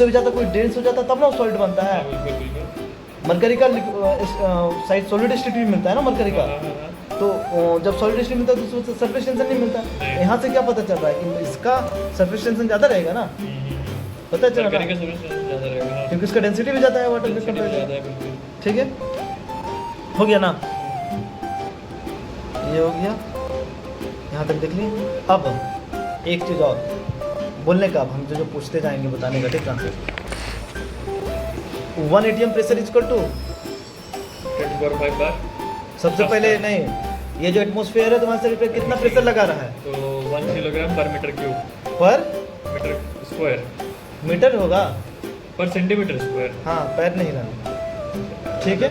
उससे भी ज़्यादा कोई डेंस हो जाता तब ना सॉलिड बनता है। मरकरी का साइड सॉलिड स्टेट भी मिलता है ना मरकरी का, तो जब सॉलिड स्टेट मिलता है तो उसमें सरफेस टेंशन नहीं मिलता। यहाँ से क्या पता चल रहा है कि इसका सरफेस टेंशन ज़्यादा रहेगा ना, पता चल रहा है क्योंकि इसका डेंसिटी भी ज़्यादा है वाटर के कंपेयर। ठीक है, हो गया ना, ये हो गया, यहाँ तक देख लिए। अब एक चीज़ और बोलने का, अब हम जो पूछते जाएंगे बताने का, ठीक है। 1 atm प्रेशर इक्वल टू 10⁵ बार। सबसे पहले नहीं, ये जो एटमॉस्फेयर है तुम्हारे शरीर पे कितना प्रेशर लगा रहा है? तो 1 किलोग्राम पर मीटर क्यूब पर मीटर स्क्वायर मीटर होगा, पर सेंटीमीटर स्क्वायर। हाँ पैर नहीं रहना, ठीक है।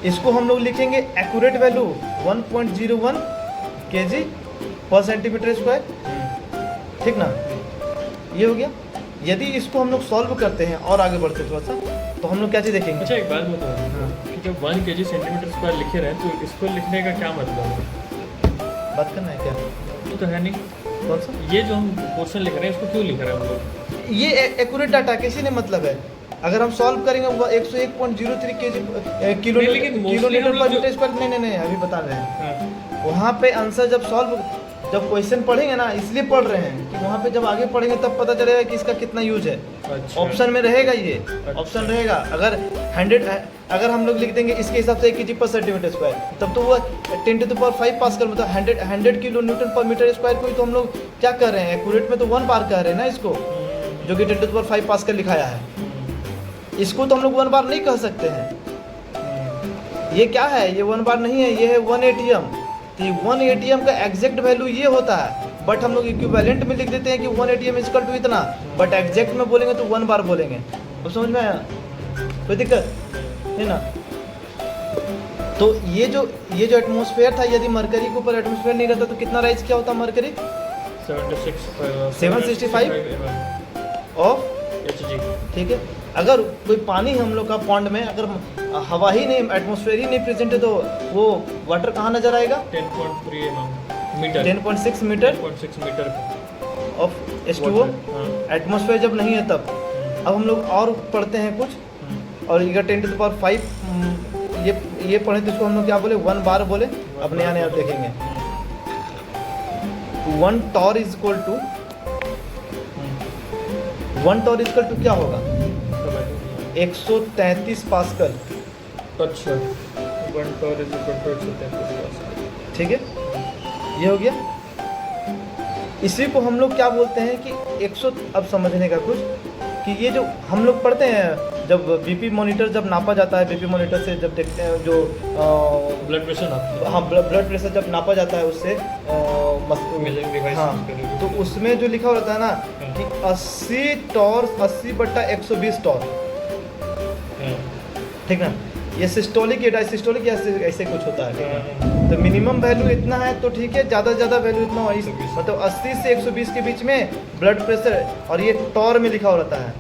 इसको हम लोग लिखेंगे एक्यूरेट वैल्यू 1.01 kg पर सेंटीमीटर स्क्वायर, ठीक ना, ये हो गया। यदि इसको हम लोग सॉल्व करते हैं और आगे बढ़ते थोड़ा सा, तो हम लोग क्या चीज़ देखेंगे? अच्छा एक बात बताओ कि जब 1 kg सेंटीमीटर स्क्वायर लिखे रहे हैं तो इसको लिखने का क्या मतलब है? बात करना है क्या? वो तो है नहीं। कौन सा? ये जो हम क्वेश्चन लिख रहे हैं इसको क्यों लिख रहे हैं हम लोग? ये एक्यूरेट डाटा किसी ने मतलब है। अगर हम सॉल्व करेंगे 101.03 किलोमीटर पर मीटर स्क्वायर, नहीं अभी बता रहे हैं। वहाँ पे आंसर जब क्वेश्चन पढ़ेंगे ना, इसलिए पढ़ रहे हैं कि वहाँ पे जब आगे पढ़ेंगे तब पता चलेगा कि इसका कितना यूज है। अच्छा। ऑप्शन में रहेगा, ये ऑप्शन रहेगा। अगर हम लोग लिख देंगे इसके हिसाब से 1 kg पर सेंटीमीटर स्क्वायर, तब तो वो 10⁵ पास्कल मतलब 100 किलो न्यूटन पर मीटर स्क्वायर को ही तो हम लोग क्या कर रहे हैं, एक्यूरेट में तो 1 बार कह रहे हैं ना इसको, जो कि 10⁵ पास्कल लिखाया है। इसको तो हम लोग 1 बार नहीं कह सकते हैं। ये क्या है? ये 1 बार नहीं है, ये है 1 atm। तो 1 atm का एग्जैक्ट वैल्यू ये होता है, बट हम लोग इक्विवेलेंट में लिख देते हैं कि 1 atm इक्वल टू इतना, बट एग्जैक्ट में बोलेंगे तो 1 बार बोलेंगे। अब समझ में आया? कोई दिक्कत है ना? तो ये जो एटमॉस्फेयर था, यदि मरकरी के ऊपर एटमॉस्फेयर नहीं रहता तो कितना राइज क्या होता मरकरी? 765 of Hg। ठीक है। अगर कोई पानी है हम लोग का पॉन्ड में, अगर हवा ही नहीं, एटमॉस्फेयर ही नहीं प्रेजेंट है, तो वो वाटर कहाँ नजर आएगा? 10.3 metre 10.6 metre 10.6 metre of H2O atmosphere जब नहीं है तब। अब हम लोग और पढ़ते हैं कुछ, और ये 10⁵ ये पढ़े तो इसको हम लोग क्या बोले? 1 बार बोले। अब नया देखेंगे। 1 torr is equal to 1 torr equal to क्या होगा? 133 पास्कल। अच्छा 1 torr is equal to 133 pascal. ठीक है, ये हो गया। इसी को हम लोग क्या बोलते हैं कि 100, अब समझने का कुछ कि ये जो हम लोग पढ़ते हैं, जब बीपी मॉनिटर जब नापा जाता है, बीपी मॉनिटर से जब देखते हैं जो ब्लड प्रेशर नापते हैं। हाँ, ब्लड प्रेशर जब नापा जाता है उससे हाँ, तो उसमें जो लिखा होता है ना कि 80 टॉर 80/120 टॉर, ठीक ना। ये सिस्टोलिक या डायसिस्टोलिक ऐसे कुछ होता है, ठीक है। तो मिनिमम वैल्यू इतना है तो ठीक है, ज़्यादा से ज़्यादा वैल्यू इतना हो, मतलब 80 से 120 के बीच में ब्लड प्रेशर, और ये टॉर में लिखा हो रहता है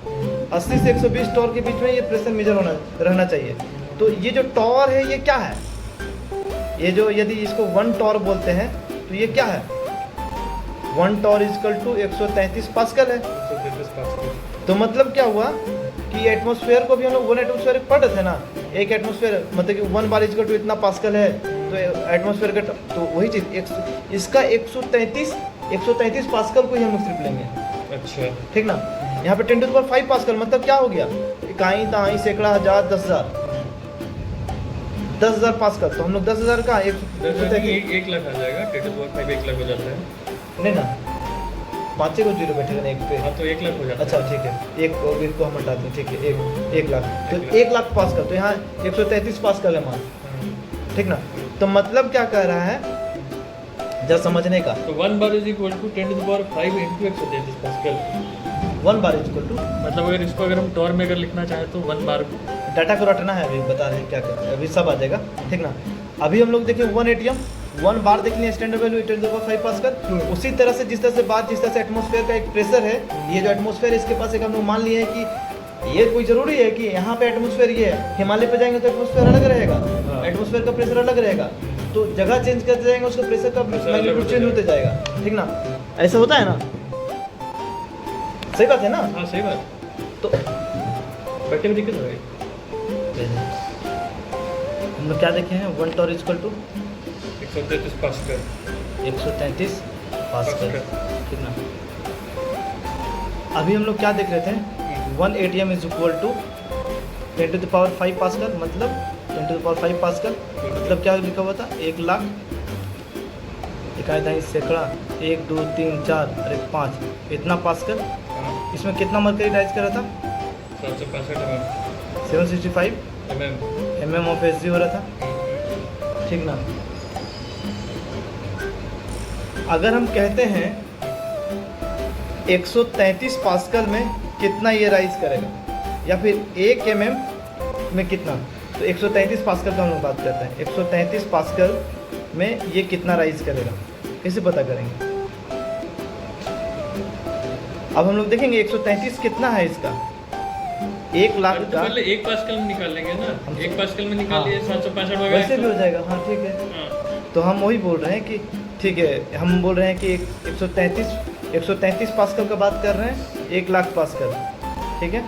80 से 120 टॉर के बीच में ये प्रेशर मेजर रहना चाहिए। तो ये जो टॉर है ये क्या है? ये जो यदि इसको 1 टॉर बोलते हैं तो ये क्या है? 1 टॉर इक्वल टू 133 पास्कल है। तो मतलब क्या हुआ कि एटमॉस्फेयर को भी हम लोग 1 एटमॉस्फेयर पढ़ रहे थे ना, एक एटमॉस्फेयर मतलब कि 1 बार इक्वल टू इतना पास्कल है, तो एटमॉस्फेयर का तो वही चीज़ इसका 133 पास्कल को ही हम सिर्फ लेंगे। अच्छा, ठीक ना। यहाँ पे 10⁵ पास्कल मतलब क्या हो गया? इकाई ताई सैकड़ा हज़ार 10,000 पास्कल। तो हम लोग 10,000 का 1 लाख आ जाएगा। 10⁵ 1 लाख हो जाता है। नहीं ना, 5 को 0 बैठेगा ना एक पे। हाँ तो 1 लाख हो जाता है। अच्छा ठीक है, एक को हम हटाते हैं, ठीक है। 1 लाख, तो 1 लाख पास्कल, तो यहाँ 133 पास्कल है मान, ठीक ना। तो मतलब क्या कह रहा है जरा समझने का, तो 1 bar is equal to 10⁵ × 133 pascal. 1 bar equal to, मतलब अगर इसको अगर हम टॉर में अगर लिखना चाहें तो 1 बार डाटा को रटना है, अभी बता रहे हैं क्या करते हैं, अभी सब आ जाएगा, ठीक ना। अभी हम लोग देखें 1 atm 1 बार देख लें, स्टैंडर्ड वैल्यू 10⁵ पास्कल। उसी तरह से जिस तरह से एटमॉस्फेयर का एक प्रेशर है, ये जो एटमॉस्फेयर इसके पास एक हम लोग मान लिए हैं कि ये कोई ज़रूरी है कि यहाँ पे एटमॉस्फेयर ये है, हिमालय पे जाएंगे तो एटमॉस्फेयर अलग रहेगा, एटमॉस्फेयर का प्रेशर अलग रहेगा, तो जगह चेंज करते जाएंगे उसका प्रेशर का मैग्नीट्यूड चेंज होते जाएगा, ठीक ना। ऐसा होता है ना। सही बात है ना? हाँ सही बात, तो बैठने में दिक्कत हो रही। हम लोग क्या देखे हैं? 1 torr equal to 133 pascal. 133 pascal. कितना? अभी हम लोग क्या देख रहे थे? 1 ATM is equal to 10⁵ pascal, मतलब 10⁵ पास्कल मतलब क्या लिखा हुआ था? 1 लाख इकाई दाई सैकड़ा, 1 2 3 4 और 1 5 इतना पास्कल। इसमें कितना मरकरी राइज कर रहा था? 765 mm ऑफ SG हो रहा था, ठीक ना? अगर हम कहते हैं 133 पास्कल में कितना ये राइज करेगा, या फिर 1 mm में कितना, तो 133 पास्कल का हम लोग बात करते हैं। 133 पास्कल में ये कितना राइज करेगा, कैसे पता करेंगे? अब हम लोग देखेंगे 133 कितना है इसका, 1 लाख तो का। पहले 1 पास्कल में निकाल लेंगे ना, हम 1 पास्कल में निकाल हाँ। लिए 765 वगैरह। वैसे भी हो जाएगा, हाँ ठीक है। हाँ। तो हम वही बोल रहे हैं कि ठीक है, हम बोल रहे हैं कि 133 पास्कल का बात कर रहे हैं, 1 लाख पास्कल, ठीक है।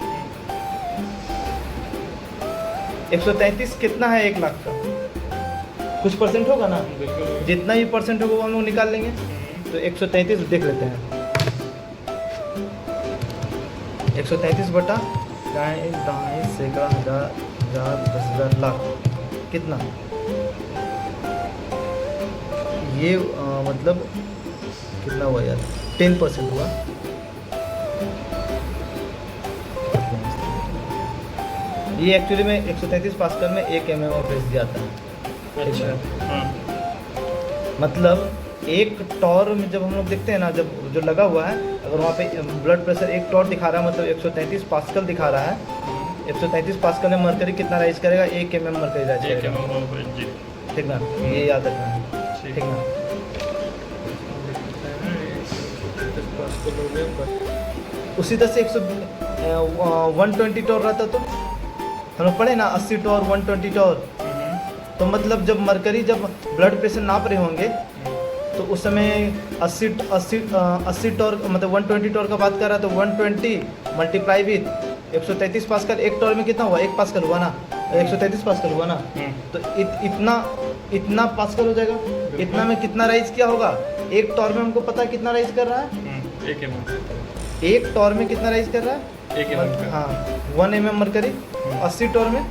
133 कितना है 1 लाख का? कुछ परसेंट होगा ना, बिल्कुल। जितना ही परसेंट होगा वो हम लोग निकाल लेंगे। तो 133 देख लेते हैं। 133 बटा दाएं दाएं सैकड़ा, हज़ार, 10,000, लाख, कितना? ये मतलब कितना हुआ यार? 10% हुआ। ये एक्चुअली में 133 पास्कल में 1 mm ऑफ SG आता है। अच्छा। हाँ। मतलब 1 टॉर में जब हम लोग देखते हैं ना, जब जो लगा हुआ है, अगर वहाँ पे ब्लड प्रेशर 1 टॉर दिखा रहा है, मतलब 133 पास्कल दिखा रहा है। 133 पास्कल में मरकरी कितना राइज करेगा? 1 mm मरकरी राइज करेगा, ठीक ना? ये याद रखना है, ठीक ना? उसी तरह से 120 टॉर रहता तो हम लोग पढ़े ना, 80 टॉर 120 टॉर। तो मतलब जब मरकरी, जब ब्लड प्रेशर नाप रहे होंगे, तो उस समय 80 टॉर मतलब 120 टॉर का बात कर रहा है, तो 120 मल्टीप्लाई विथ 133 पास्कल। 1 टॉर में कितना हुआ? 1 पास्कल हुआ ना, 133 पास्कल हुआ ना। तो इतना पास्कल हो जाएगा। इतना में कितना राइज किया होगा? 1 टॉर में हमको पता है कितना राइज कर रहा है। 1 टॉर में कितना राइज कर रहा है? 1 mm। हाँ, 1 mm मरकरी। 80 टॉर में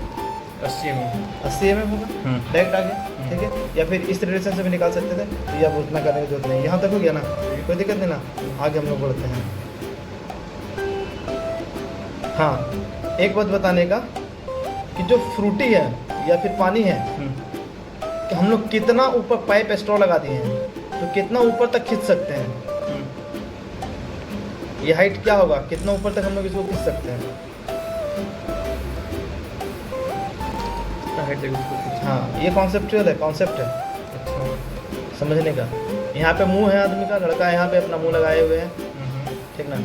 80 mm 80 mm होगा, डायरेक्ट आ गया, ठीक है। या फिर इस रिलेशन से भी निकाल सकते थे, तो ये अब उतना करने की जरूरत नहीं। यहाँ तक हो गया ना, कोई दिक्कत नहीं ना। आगे हम लोग बढ़ते हैं। हाँ, एक बात बताने का कि जो फ्रूटी है या फिर पानी है, कि हम लोग कितना ऊपर पाइप स्ट्रॉ लगा दिए हैं, तो कितना ऊपर तक खींच सकते हैं? ये हाइट क्या होगा, कितना ऊपर तक हम लोग इसको खींच सकते हैं? हाँ, ये कॉन्सेप्चुअल है, कॉन्सेप्ट है समझने का। यहाँ पे मुंह है आदमी का, लड़का यहाँ पे अपना मुंह लगाए हुए है, ठीक ना?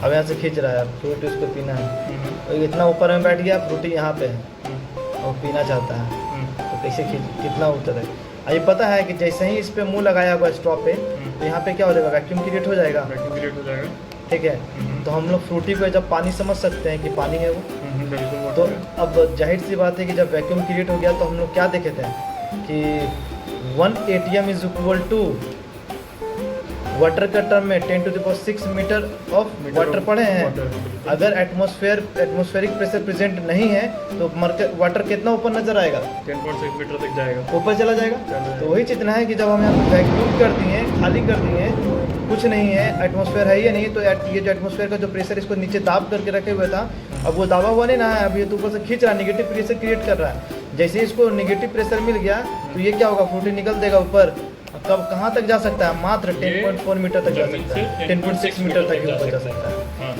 अब यहाँ से खींच रहा है, फ्रूटी उसको पीना है, और इतना ऊपर में बैठ गया, फ्रूटी यहाँ पे है और पीना चाहता है, तो कैसे कितना ऊपर है? ये पता है कि जैसे ही इस पे मुंह लगाया हुआ स्ट्रॉ पे, तो यहाँ पे क्या हो जाएगा? वैक्यूम क्रिएट हो जाएगा, ठीक है। तो हम लोग फ्रूटी पे जब पानी समझ सकते हैं कि पानी है वो। तो अब जाहिर सी बात है कि जब वैक्यूम क्रिएट हो गया, तो हम लोग क्या देखे थे कि 1 ATM is equal to water का टर्म में 10⁶ मीटर ऑफ वाटर पढ़े हैं। अगर एटमॉस्फेरिक प्रेशर प्रेजेंट नहीं है, तो वाटर कितना ऊपर नजर आएगा? 10.6 मीटर तक जाएगा, ऊपर चला जाएगा। तो वही चित्र है कि जब हम यहाँ वैक्यूम कर दिए, खाली कर दिए, कुछ नहीं है, एटमॉस्फेयर है ही नहीं, तो ये जो एटमॉस्फेयर का जो प्रेशर इसको नीचे दाब करके रखे हुए था, अब वो दाबा हुआ नहीं ना है, अब ये तो ऊपर से खींच रहा है, नेगेटिव प्रेशर क्रिएट कर रहा है। जैसे ही इसको नेगेटिव प्रेशर मिल गया, तो ये क्या होगा? फ्रूटी निकल देगा ऊपर। कब कहाँ तक जा सकता है? मात्र 10.4 मीटर तक जा सकता है, 10.6 मीटर तक ही ऊपर जा सकता है।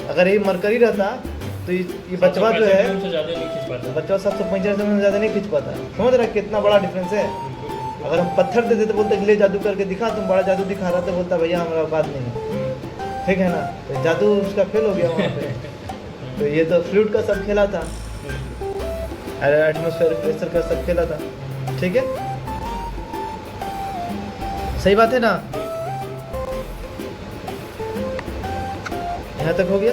अगर ये मरकरी रहता, तो ये बचवा जो है, बचवा 765 से ज़्यादा नहीं खींच पाता। समझ रहा है कितना बड़ा डिफरेंस है? अगर हम पत्थर दे देते, बोलते ले जादू करके दिखा, तुम बड़ा जादू दिखा रहा था, बोलता भैया हमारा औकात नहीं है, ठीक है ना? तो जादू उसका फेल हो गया वहाँ पे। तो ये तो फ्लूइड का सब खेला था, एटमॉस्फेयर प्रेशर का सब खेला था, ठीक है। सही बात है ना? यहाँ तक हो गया।